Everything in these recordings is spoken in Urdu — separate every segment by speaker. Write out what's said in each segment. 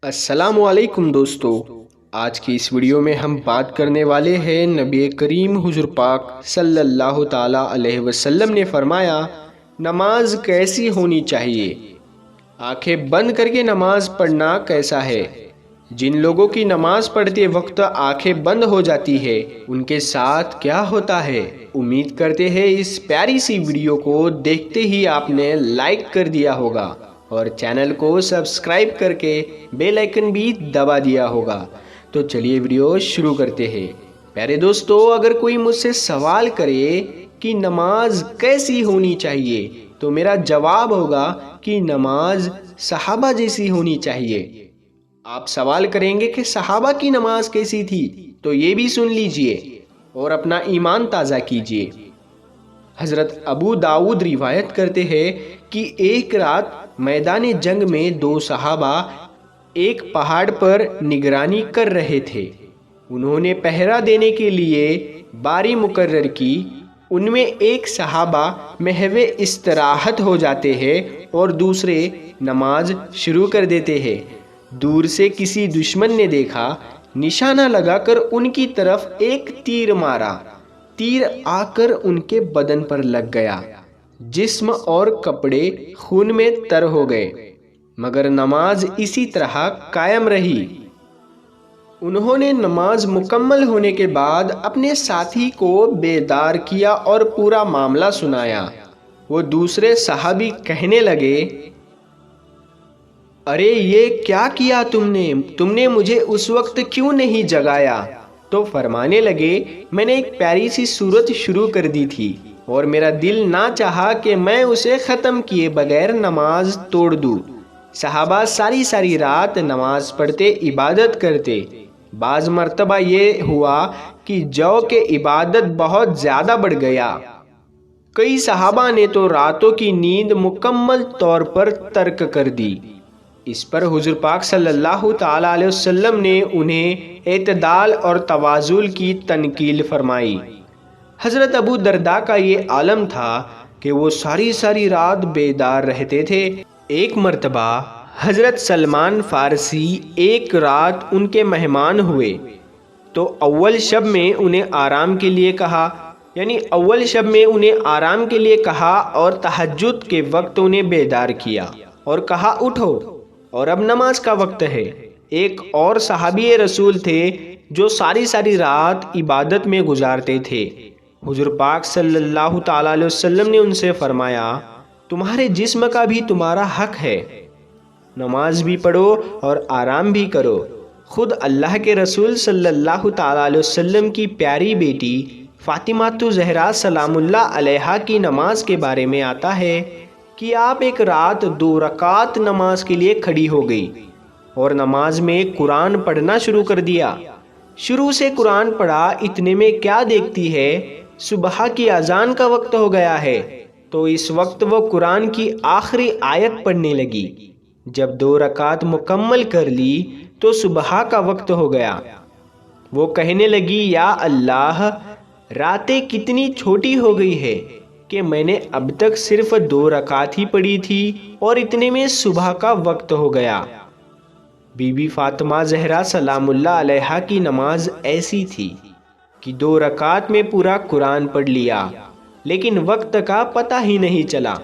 Speaker 1: السلام علیکم دوستو، آج کی اس ویڈیو میں ہم بات کرنے والے ہیں نبی کریم حضور پاک صلی اللہ تعالیٰ علیہ وسلم نے فرمایا نماز کیسی ہونی چاہیے۔ آنکھیں بند کر کے نماز پڑھنا کیسا ہے؟ جن لوگوں کی نماز پڑھتے وقت آنکھیں بند ہو جاتی ہے ان کے ساتھ کیا ہوتا ہے؟ امید کرتے ہیں اس پیاری سی ویڈیو کو دیکھتے ہی آپ نے لائک کر دیا ہوگا اور چینل کو سبسکرائب کر کے بیل آئیکن بھی دبا دیا ہوگا۔ تو چلیے ویڈیو شروع کرتے ہیں۔ پیارے دوستو، اگر کوئی مجھ سے سوال کرے کہ نماز کیسی ہونی چاہیے تو میرا جواب ہوگا کہ نماز صحابہ جیسی ہونی چاہیے۔ آپ سوال کریں گے کہ صحابہ کی نماز کیسی تھی تو یہ بھی سن لیجئے اور اپنا ایمان تازہ کیجئے۔ حضرت ابو داؤد روایت کرتے ہیں کہ ایک رات میدان جنگ میں دو صحابہ ایک پہاڑ پر نگرانی کر رہے تھے۔ انہوں نے پہرا دینے کے لیے باری مقرر کی۔ ان میں ایک صحابہ محو استراحت ہو جاتے ہیں اور دوسرے نماز شروع کر دیتے ہیں۔ دور سے کسی دشمن نے دیکھا، نشانہ لگا کر ان کی طرف ایک تیر مارا۔ تیر آ کر ان کے بدن پر لگ گیا۔ جسم اور کپڑے خون میں تر ہو گئے، مگر نماز اسی طرح قائم رہی۔ انہوں نے نماز مکمل ہونے کے بعد اپنے ساتھی کو بیدار کیا اور پورا معاملہ سنایا۔ وہ دوسرے صحابی کہنے لگے، ارے یہ کیا کیا تم نے مجھے اس وقت کیوں نہیں جگایا؟ تو فرمانے لگے، میں نے ایک پیاری سی سورت شروع کر دی تھی اور میرا دل نہ چاہا کہ میں اسے ختم کیے بغیر نماز توڑ دوں۔ صحابہ ساری رات نماز پڑھتے عبادت کرتے۔ بعض مرتبہ یہ ہوا کہ جو کہ عبادت بہت زیادہ بڑھ گیا۔ کئی صحابہ نے تو راتوں کی نیند مکمل طور پر ترک کر دی۔ اس پر حضور پاک صلی اللہ تعالیٰ علیہ وسلم نے انہیں اعتدال اور توازن کی تنقیل فرمائی۔ حضرت ابو درداء کا یہ عالم تھا کہ وہ ساری رات بیدار رہتے تھے۔ ایک مرتبہ حضرت سلمان فارسی ایک رات ان کے مہمان ہوئے تو اول شب میں انہیں آرام کے لیے کہا اور تہجد کے وقت انہیں بیدار کیا اور کہا اٹھو اور اب نماز کا وقت ہے۔ ایک اور صحابی رسول تھے جو ساری رات عبادت میں گزارتے تھے۔ حضور پاک صلی اللہ تعالیٰ علیہ وسلم نے ان سے فرمایا، تمہارے جسم کا بھی تمہارا حق ہے، نماز بھی پڑھو اور آرام بھی کرو۔ خود اللہ کے رسول صلی اللہ تعالیٰ علیہ وسلم کی پیاری بیٹی فاطمہ الزہرا سلام اللہ علیہا کی نماز کے بارے میں آتا ہے کہ آپ ایک رات 2 رکعت نماز کے لیے کھڑی ہو گئی اور نماز میں قرآن پڑھنا شروع کر دیا۔ شروع سے قرآن پڑھا، اتنے میں کیا دیکھتی ہے صبح کی اذان کا وقت ہو گیا ہے، تو اس وقت وہ قرآن کی آخری آیت پڑھنے لگی۔ جب 2 رکعت مکمل کر لی تو صبح کا وقت ہو گیا۔ وہ کہنے لگی، یا اللہ، راتیں کتنی چھوٹی ہو گئی ہے کہ میں نے اب تک صرف 2 رکعت ہی پڑھی تھی اور اتنے میں صبح کا وقت ہو گیا۔ بی بی فاطمہ زہرا سلام اللہ علیہا کی نماز ایسی تھی کہ 2 رکعت میں پورا قرآن پڑھ لیا، لیکن وقت کا پتہ ہی نہیں چلا۔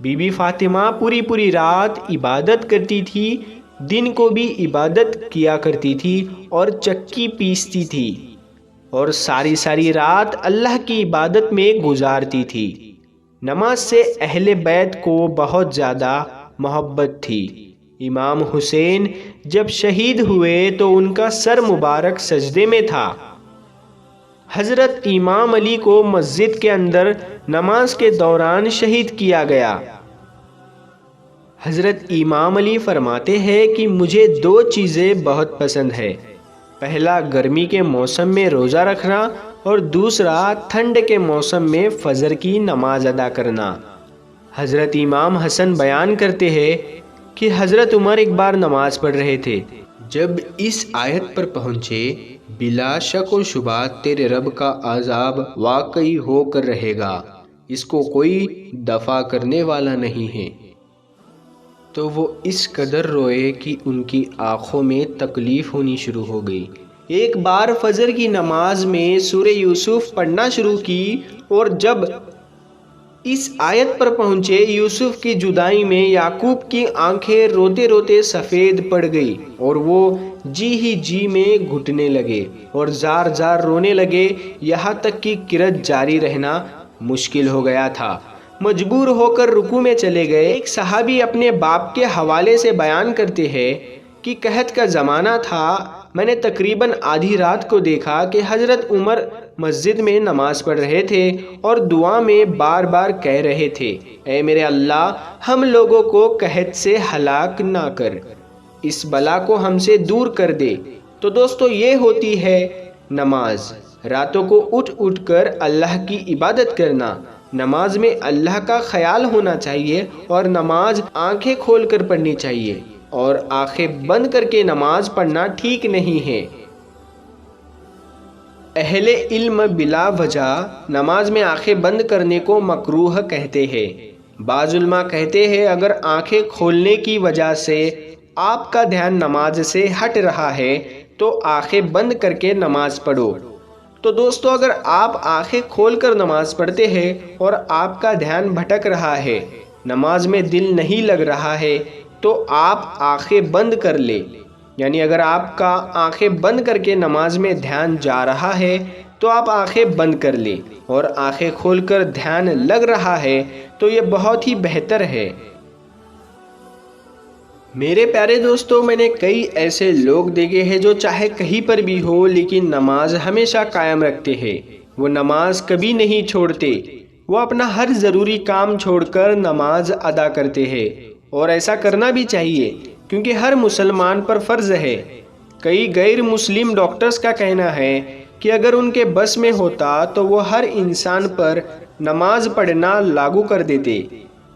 Speaker 1: بی بی فاطمہ پوری رات عبادت کرتی تھی، دن کو بھی عبادت کیا کرتی تھی اور چکی پیستی تھی اور ساری رات اللہ کی عبادت میں گزارتی تھی۔ نماز سے اہل بیت کو بہت زیادہ محبت تھی۔ امام حسین جب شہید ہوئے تو ان کا سر مبارک سجدے میں تھا۔ حضرت امام علی کو مسجد کے اندر نماز کے دوران شہید کیا گیا۔ حضرت امام علی فرماتے ہیں کہ مجھے 2 چیزیں بہت پسند ہے، پہلا گرمی کے موسم میں روزہ رکھنا اور دوسرا ٹھنڈ کے موسم میں فجر کی نماز ادا کرنا۔ حضرت امام حسن بیان کرتے ہیں کہ حضرت عمر ایک بار نماز پڑھ رہے تھے، جب اس آیت پر پہنچے، بلا شک و شبہ تیرے رب کا عذاب واقعی ہو کر رہے گا، اس کو کوئی دفع کرنے والا نہیں ہے۔ تو وہ اس قدر روئے کہ ان کی آنکھوں میں تکلیف ہونی شروع ہو گئی۔ ایک بار فجر کی نماز میں سورہ یوسف پڑھنا شروع کی اور جب اس آیت پر پہنچے، یوسف کی جدائی میں یعقوب کی آنکھیں روتے روتے سفید پڑ گئی اور وہ جی ہی جی میں گھٹنے لگے اور زار زار رونے لگے، یہاں تک کہ قرأت جاری رہنا مشکل ہو گیا تھا۔ مجبور ہو کر رکوع میں چلے گئے۔ ایک صحابی اپنے باپ کے حوالے سے بیان کرتے ہیں کہ قحط کا زمانہ تھا، میں نے تقریباً آدھی رات کو دیکھا کہ حضرت عمر مسجد میں نماز پڑھ رہے تھے اور دعا میں بار بار کہہ رہے تھے، اے میرے اللہ، ہم لوگوں کو قحط سے ہلاک نہ کر، اس بلا کو ہم سے دور کر دے۔ تو دوستو، یہ ہوتی ہے نماز، راتوں کو اٹھ اٹھ کر اللہ کی عبادت کرنا۔ نماز میں اللہ کا خیال ہونا چاہیے اور نماز آنکھیں کھول کر پڑھنی چاہیے، اور آنکھیں بند کر کے نماز پڑھنا ٹھیک نہیں ہے۔ اہل علم بلا وجہ نماز میں آنکھیں بند کرنے کو مکروہ کہتے ہیں۔ بعض علماء کہتے ہیں اگر آنکھیں کھولنے کی وجہ سے آپ کا دھیان نماز سے ہٹ رہا ہے تو آنکھیں بند کر کے نماز پڑھو۔ تو دوستو، اگر آپ آنکھیں کھول کر نماز پڑھتے ہیں اور آپ کا دھیان بھٹک رہا ہے، نماز میں دل نہیں لگ رہا ہے، تو آپ آنکھیں بند کر لیں۔ یعنی اگر آپ کا آنکھیں بند کر کے نماز میں دھیان جا رہا ہے تو آپ آنکھیں بند کر لیں، اور آنکھیں کھول کر دھیان لگ رہا ہے تو یہ بہت ہی بہتر ہے۔ میرے پیارے دوستو، میں نے کئی ایسے لوگ دیکھے ہیں جو چاہے کہیں پر بھی ہو لیکن نماز ہمیشہ قائم رکھتے ہیں۔ وہ نماز کبھی نہیں چھوڑتے، وہ اپنا ہر ضروری کام چھوڑ کر نماز ادا کرتے ہیں، اور ایسا کرنا بھی چاہیے کیونکہ ہر مسلمان پر فرض ہے۔ کئی غیر مسلم ڈاکٹرز کا کہنا ہے کہ اگر ان کے بس میں ہوتا تو وہ ہر انسان پر نماز پڑھنا لاگو کر دیتے،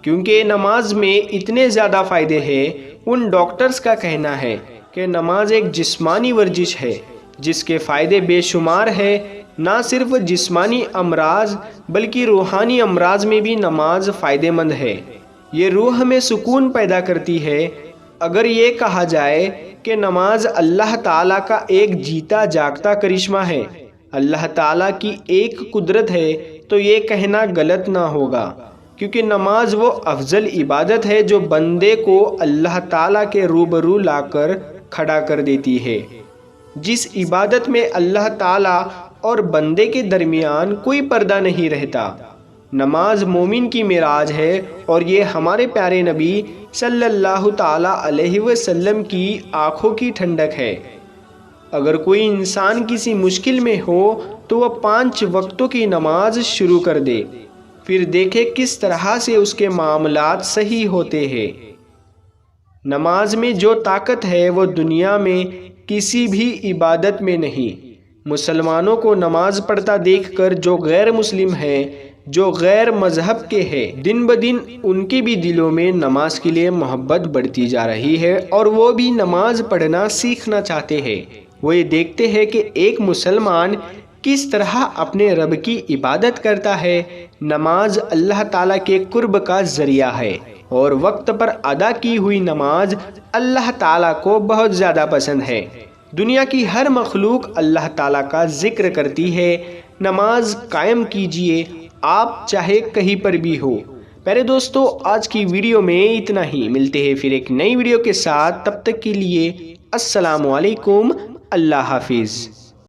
Speaker 1: کیونکہ نماز میں اتنے زیادہ فائدے ہیں۔ ان ڈاکٹرز کا کہنا ہے کہ نماز ایک جسمانی ورزش ہے جس کے فائدے بے شمار ہیں۔ نہ صرف جسمانی امراض بلکہ روحانی امراض میں بھی نماز فائدہ مند ہے۔ یہ روح میں سکون پیدا کرتی ہے۔ اگر یہ کہا جائے کہ نماز اللہ تعالیٰ کا ایک جیتا جاگتا کرشمہ ہے، اللہ تعالیٰ کی ایک قدرت ہے، تو یہ کہنا غلط نہ ہوگا، کیونکہ نماز وہ افضل عبادت ہے جو بندے کو اللہ تعالیٰ کے روبرو لا کر کھڑا کر دیتی ہے۔ جس عبادت میں اللہ تعالیٰ اور بندے کے درمیان کوئی پردہ نہیں رہتا۔ نماز مومن کی معراج ہے، اور یہ ہمارے پیارے نبی صلی اللہ تعالیٰ علیہ وسلم کی آنکھوں کی ٹھنڈک ہے۔ اگر کوئی انسان کسی مشکل میں ہو تو وہ 5 وقتوں کی نماز شروع کر دے، پھر دیکھے کس طرح سے اس کے معاملات صحیح ہوتے ہیں۔ نماز میں جو طاقت ہے وہ دنیا میں کسی بھی عبادت میں نہیں۔ مسلمانوں کو نماز پڑھتا دیکھ کر جو غیر مسلم ہیں، جو غیر مذہب کے ہیں، دن بدن ان کے بھی دلوں میں نماز کے لیے محبت بڑھتی جا رہی ہے، اور وہ بھی نماز پڑھنا سیکھنا چاہتے ہیں۔ وہ یہ دیکھتے ہیں کہ ایک مسلمان کس طرح اپنے رب کی عبادت کرتا ہے۔ نماز اللہ تعالیٰ کے قرب کا ذریعہ ہے، اور وقت پر ادا کی ہوئی نماز اللہ تعالیٰ کو بہت زیادہ پسند ہے۔ دنیا کی ہر مخلوق اللہ تعالیٰ کا ذکر کرتی ہے۔ نماز قائم کیجئے، آپ چاہے کہیں پر بھی ہو۔ پیارے دوستو، آج کی ویڈیو میں اتنا ہی۔ ملتے ہیں پھر ایک نئی ویڈیو کے ساتھ، تب تک کے لیے السلام علیکم، اللہ حافظ۔